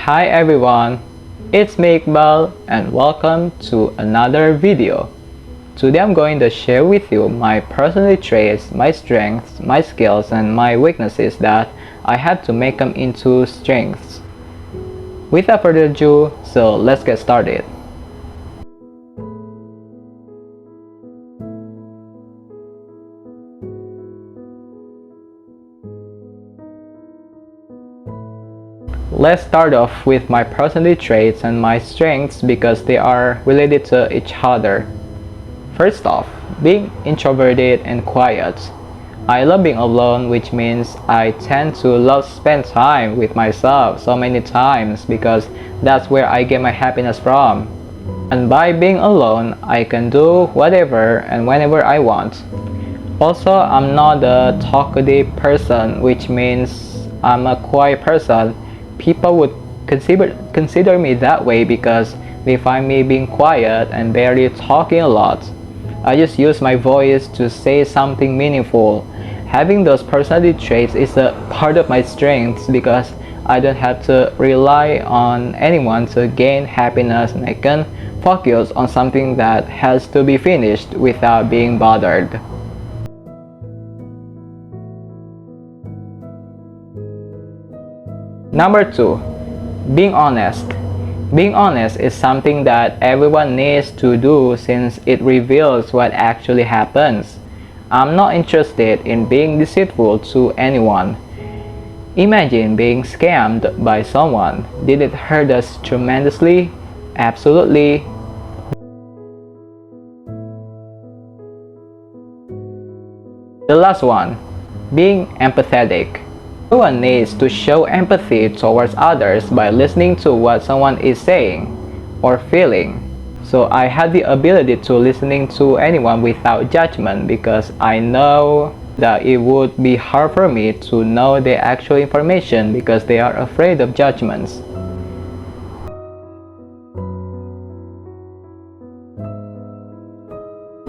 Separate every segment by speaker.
Speaker 1: Hi everyone, it's me Iqbal and welcome to another video. Today I'm going to share with you my personality traits, my strengths, my skills and my weaknesses that I had to make them into strengths. Without further ado, so let's get started. Let's start off with my personality traits and my strengths because they are related to each other. First off, being introverted and quiet. I love being alone, which means I tend to love spend time with myself so many times because that's where I get my happiness from. And by being alone, I can do whatever and whenever I want. Also, I'm not a talkative person, which means I'm a quiet person. People would consider me that way because they find me being quiet and barely talking a lot. I just use my voice to say something meaningful. Having those personality traits is a part of my strengths because I don't have to rely on anyone to gain happiness and I can focus on something that has to be finished without being bothered. Number 2, being honest. Being honest is something that everyone needs to do since it reveals what actually happens. I'm not interested in being deceitful to anyone. Imagine being scammed by someone. Did it hurt us tremendously? Absolutely. The last one, being empathetic. Everyone needs to show empathy towards others by listening to what someone is saying or feeling. So I had the ability to listening to anyone without judgment because I know that it would be hard for me to know the actual information because they are afraid of judgments.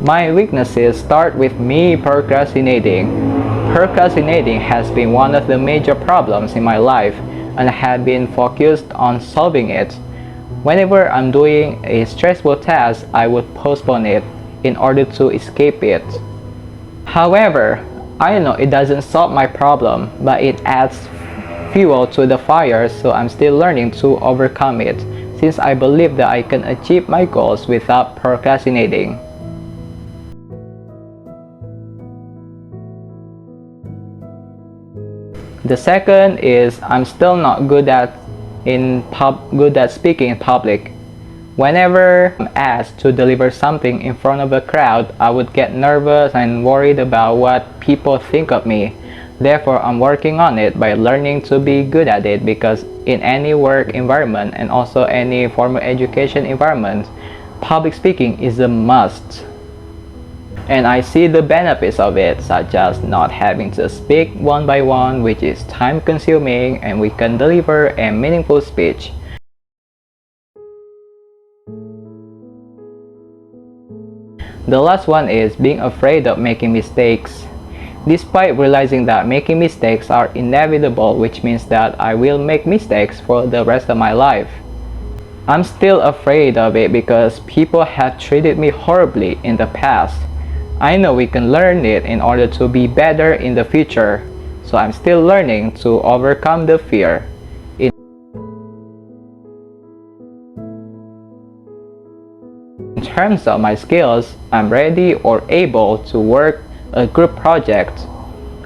Speaker 1: My weaknesses start with me procrastinating. Procrastinating has been one of the major problems in my life and I have been focused on solving it. Whenever I'm doing a stressful task, I would postpone it in order to escape it. However, I know it doesn't solve my problem, but it adds fuel to the fire, so I'm still learning to overcome it since I believe that I can achieve my goals without procrastinating. The second is I'm still not good at speaking in public. Whenever I'm asked to deliver something in front of a crowd, I would get nervous and worried about what people think of me. Therefore, I'm working on it by learning to be good at it because in any work environment and also any formal education environment, public speaking is a must. And I see the benefits of it, such as not having to speak one by one, which is time consuming, and we can deliver a meaningful speech. The last one is being afraid of making mistakes. Despite realizing that making mistakes are inevitable, which means that I will make mistakes for the rest of my life, I'm still afraid of it because people have treated me horribly in the past. I know we can learn it in order to be better in the future, so I'm still learning to overcome the fear. In terms of my skills, I'm ready or able to work a group project.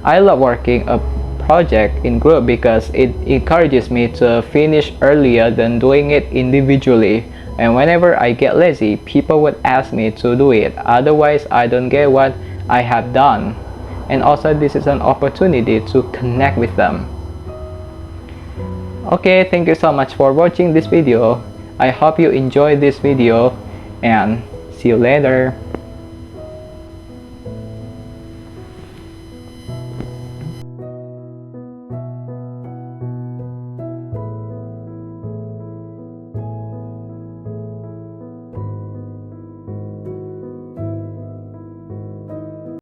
Speaker 1: I love working a project in group because it encourages me to finish earlier than doing it individually. And whenever I get lazy, people would ask me to do it. Otherwise, I don't get what I have done. And also, this is an opportunity to connect with them. Okay, thank you so much for watching this video. I hope you enjoyed this video and see you later.